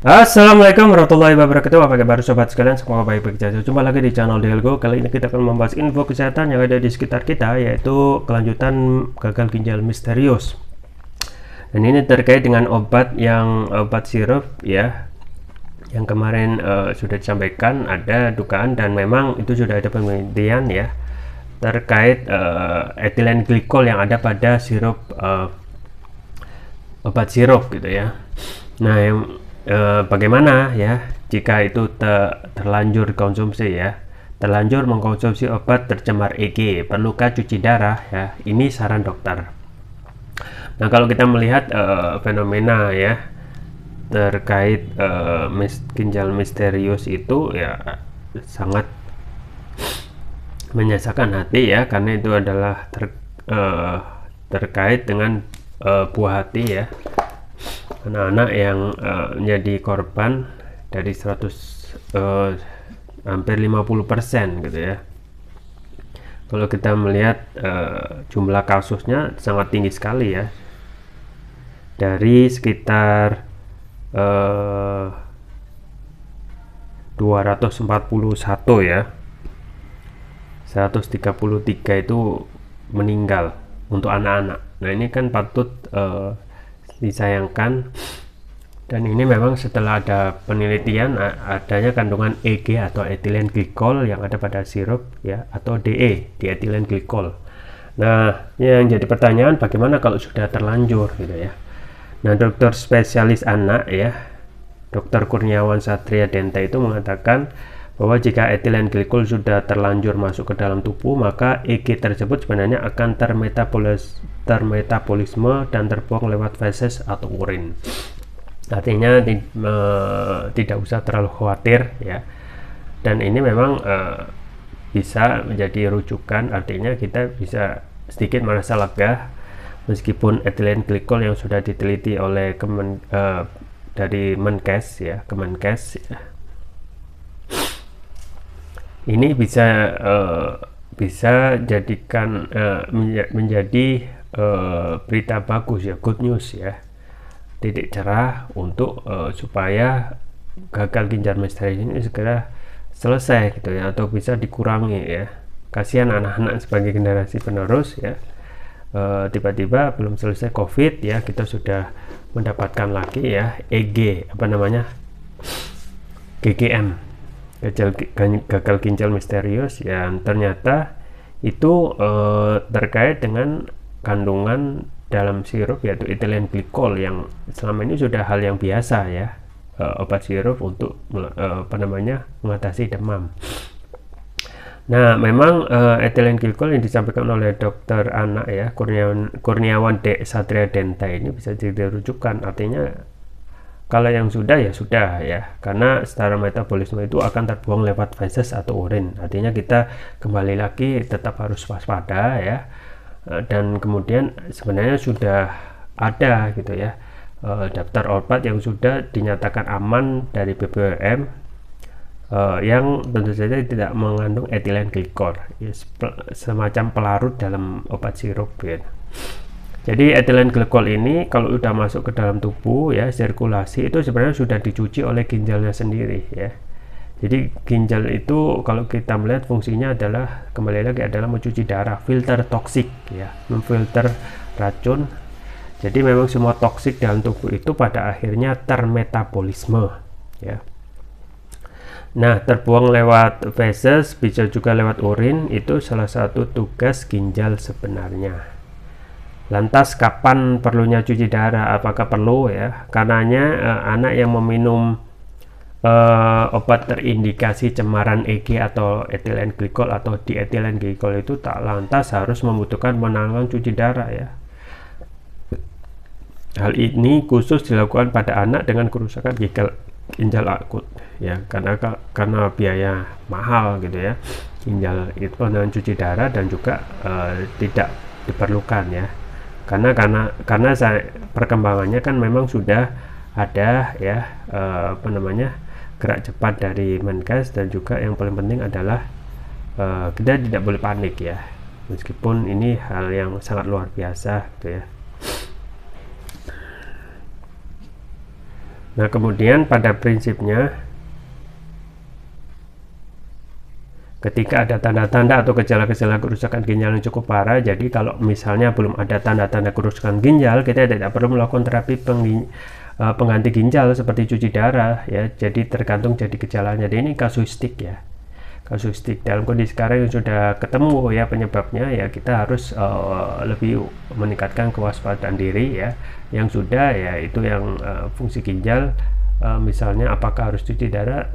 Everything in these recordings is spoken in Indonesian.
Assalamualaikum warahmatullahi wabarakatuh. Apa kabar sobat sekalian? Semoga baik-baik saja. Jumpa lagi di channel Delgo. Kali ini kita akan membahas info kesehatan yang ada di sekitar kita, yaitu kelanjutan gagal ginjal misterius. Dan ini terkait dengan obat sirup ya, yang kemarin sudah disampaikan ada dugaan dan memang itu sudah ada penelitian ya terkait etilen glikol yang ada pada sirup obat sirup gitu ya. Nah, bagaimana ya jika itu terlanjur konsumsi ya, terlanjur mengkonsumsi obat tercemar EG, perlukah cuci darah ya? Ini saran dokter. Nah, kalau kita melihat fenomena ya terkait ginjal misterius itu ya sangat menyesakan hati ya, karena itu adalah terkait dengan buah hati ya, anak-anak yang menjadi korban dari 100 hampir 50% gitu ya. Kalau kita melihat jumlah kasusnya sangat tinggi sekali ya, dari sekitar 241 ya, 133 itu meninggal untuk anak-anak. Nah, ini kan patut disayangkan, dan ini memang setelah ada penelitian adanya kandungan EG atau etilen glikol yang ada pada sirup ya, atau DE, dietilen glikol. Nah, yang jadi pertanyaan bagaimana kalau sudah terlanjur gitu ya. Nah, dokter spesialis anak ya, Dr. Kurniawan Satria Denta itu mengatakan bahwa jika etilen glikol sudah terlanjur masuk ke dalam tubuh, maka EG tersebut sebenarnya akan termetabolisme dan terbuang lewat feses atau urin. Artinya tidak usah terlalu khawatir ya. Dan ini memang bisa menjadi rujukan, artinya kita bisa sedikit merasa lega meskipun etilen glikol yang sudah diteliti oleh dari Menkes ya, Kemenkes ya, ini bisa jadikan menjadi berita bagus ya, good news ya, titik cerah untuk supaya gagal ginjal misterius ini segera selesai gitu ya, atau bisa dikurangi ya. Kasihan anak-anak sebagai generasi penerus ya, tiba-tiba belum selesai COVID ya, kita sudah mendapatkan lagi ya EG apa namanya, GGM, gagal ginjal misterius yang ternyata itu terkait dengan kandungan dalam sirup yaitu etilen glikol yang selama ini sudah hal yang biasa ya, obat sirup untuk mengatasi demam. Nah, memang etilen glikol yang disampaikan oleh dokter anak ya, Kurniawan Satria Denta ini bisa jadi rujukan, artinya kalau yang sudah ya sudah ya, karena secara metabolisme itu akan terbuang lewat feses atau urin. Artinya kita kembali lagi tetap harus waspada ya. Dan kemudian sebenarnya sudah ada gitu ya daftar obat yang sudah dinyatakan aman dari BPOM yang tentu saja tidak mengandung etilen glikol ya, semacam pelarut dalam obat sirup ya. Jadi etilen glikol ini kalau sudah masuk ke dalam tubuh ya, sirkulasi itu sebenarnya sudah dicuci oleh ginjalnya sendiri ya. Jadi ginjal itu kalau kita melihat fungsinya adalah kembali lagi adalah mencuci darah, filter toksik ya, memfilter racun. Jadi memang semua toksik dalam tubuh itu pada akhirnya termetabolisme ya. Nah, terbuang lewat feses, bisa juga lewat urin, itu salah satu tugas ginjal sebenarnya. Lantas kapan perlunya cuci darah? Apakah perlu ya? Karenanya anak yang meminum obat terindikasi cemaran EG atau etilen glikol atau dietilen glikol itu tak lantas harus membutuhkan penanganan cuci darah ya. Hal ini khusus dilakukan pada anak dengan kerusakan ginjal akut ya, karena biaya mahal gitu ya ginjal itu dengan cuci darah, dan juga tidak diperlukan ya, karena perkembangannya kan memang sudah ada ya gerak cepat dari Menkes, dan juga yang paling penting adalah kita tidak boleh panik ya, meskipun ini hal yang sangat luar biasa gitu ya. Nah, kemudian pada prinsipnya ketika ada tanda-tanda atau gejala-gejala kerusakan ginjal yang cukup parah, jadi kalau misalnya belum ada tanda-tanda kerusakan ginjal, kita tidak perlu melakukan terapi pengganti ginjal seperti cuci darah ya. Jadi tergantung jadi gejalanya. Jadi ini kasuistik ya, kasuistik. Dalam kondisi sekarang yang sudah ketemu ya penyebabnya, ya kita harus lebih meningkatkan kewaspadaan diri ya. Yang sudah ya itu yang fungsi ginjal. Misalnya apakah harus cuci darah,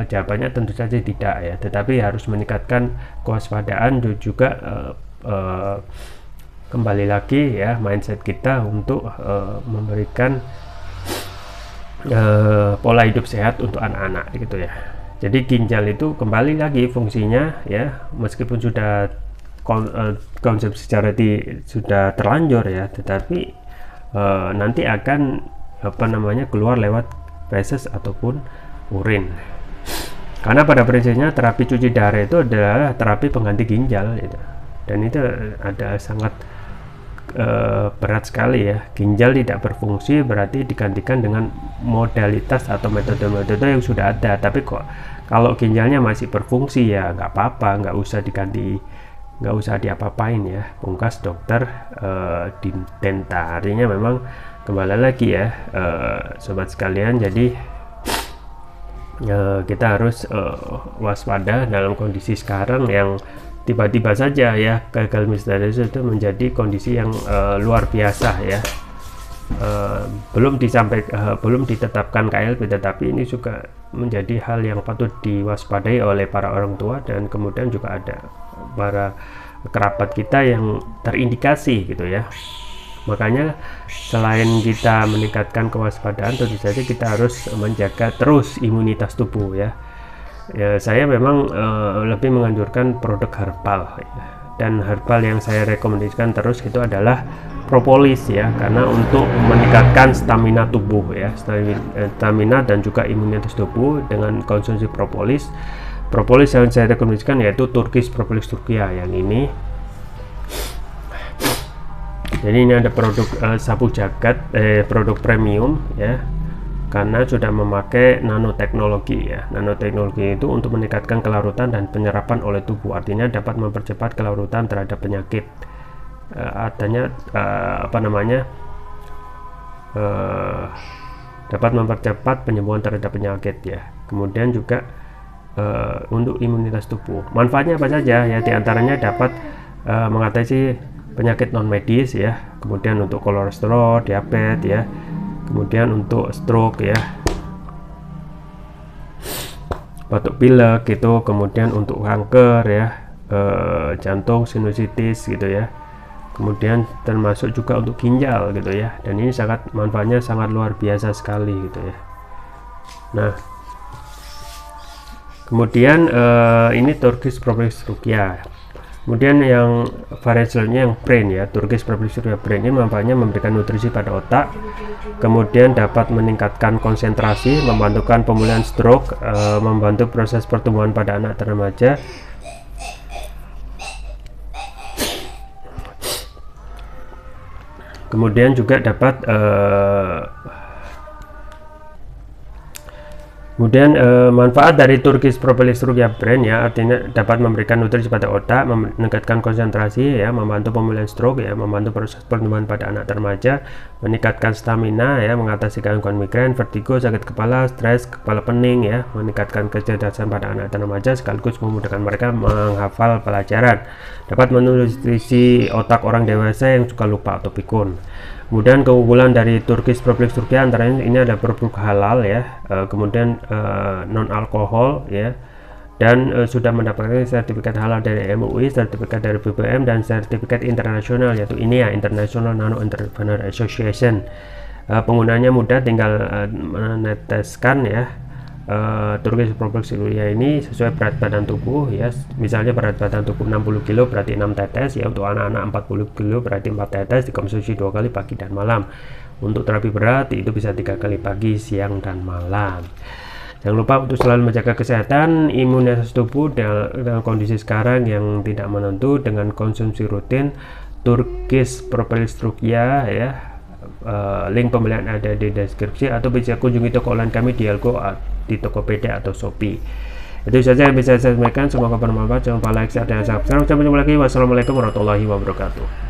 jawabannya tentu saja tidak ya, tetapi harus meningkatkan kewaspadaan juga kembali lagi ya mindset kita untuk memberikan pola hidup sehat untuk anak-anak gitu ya. Jadi ginjal itu kembali lagi fungsinya ya, meskipun sudah konsep secara sudah terlanjur ya, tetapi nanti akan keluar lewat feses ataupun urin. Karena pada prinsipnya terapi cuci darah itu adalah terapi pengganti ginjal gitu. Dan itu ada sangat berat sekali ya. Ginjal tidak berfungsi berarti digantikan dengan modalitas atau metode-metode yang sudah ada. Tapi kok kalau ginjalnya masih berfungsi ya nggak apa-apa, nggak usah diganti, nggak usah diapa-apain ya. Pungkas dokter didenta. Artinya memang kembali lagi ya sobat sekalian, jadi kita harus waspada dalam kondisi sekarang yang tiba-tiba saja ya gagal misterius itu menjadi kondisi yang luar biasa ya. Belum ditetapkan KLB, tetapi ini juga menjadi hal yang patut diwaspadai oleh para orang tua, dan kemudian juga ada para kerabat kita yang terindikasi gitu ya. Makanya selain kita meningkatkan kewaspadaan, tentu saja kita harus menjaga terus imunitas tubuh ya. Saya memang lebih menganjurkan produk herbal ya. Dan herbal yang saya rekomendasikan terus itu adalah propolis ya, karena untuk meningkatkan stamina tubuh ya, stamina dan juga imunitas tubuh dengan konsumsi propolis. Propolis yang saya rekomendasikan yaitu Turkish Propolis Turkiya yang ini. Jadi ini ada produk sapu jagat, produk premium ya, karena sudah memakai nanoteknologi ya. Nanoteknologi itu untuk meningkatkan kelarutan dan penyerapan oleh tubuh, artinya dapat mempercepat kelarutan terhadap penyakit. Artinya dapat mempercepat penyembuhan terhadap penyakit ya. Kemudian juga untuk imunitas tubuh, manfaatnya apa saja ya? Diantaranya dapat mengatasi penyakit non medis ya, kemudian untuk kolesterol, diabetes ya, kemudian untuk stroke ya, batuk pilek gitu, kemudian untuk kanker ya, jantung, sinusitis gitu ya, kemudian termasuk juga untuk ginjal gitu ya. Dan ini manfaatnya sangat luar biasa sekali gitu ya. Nah, kemudian ini Turkish Propolis Turkiya. Kemudian yang varian selanjutnya yang brain ya, Turkish Propolis Turkiya brain, ini manfaatnya memberikan nutrisi pada otak, kemudian dapat meningkatkan konsentrasi, membantukan pemulihan stroke, membantu proses pertumbuhan pada anak dan remaja. Kemudian juga dapat manfaat dari Turkish Propolis Turkiya Brain ya, artinya dapat memberikan nutrisi pada otak, meningkatkan konsentrasi ya, membantu pemulihan stroke ya, membantu proses pertumbuhan pada anak remaja, meningkatkan stamina ya, mengatasi gangguan migrain, vertigo, sakit kepala, stres, kepala pening ya, meningkatkan kecerdasan pada anak dan remaja sekaligus memudahkan mereka menghafal pelajaran, dapat menutrisi otak orang dewasa yang suka lupa atau pikun. Kemudian keunggulan dari Turkish Propolis Turkiya antaranya ini ada produk halal ya, kemudian non alkohol ya, dan sudah mendapatkan sertifikat halal dari MUI, sertifikat dari BPOM, dan sertifikat internasional yaitu INEA, International Nano Entrepreneur Association. Penggunanya mudah, tinggal meneteskan ya. Turkish Propolis Turkiya ini sesuai berat badan tubuh ya, misalnya berat badan tubuh 60 kg berarti 6 tetes ya, untuk anak-anak 40 kg berarti 4 tetes, dikonsumsi 2 kali pagi dan malam. Untuk terapi berat itu bisa 3 kali pagi, siang, dan malam. Jangan lupa untuk selalu menjaga kesehatan imunitas tubuh dalam kondisi sekarang yang tidak menentu dengan konsumsi rutin Turkish Propolis Turkiya ya. link pembelian ada di deskripsi, atau bisa kunjungi toko online kami di Algo, di Tokopedia atau Shopee. Itu saja yang bisa saya sampaikan, semoga bermanfaat. Jangan lupa like, share, dan subscribe. Sampai jumpa lagi. Wassalamualaikum warahmatullahi wabarakatuh.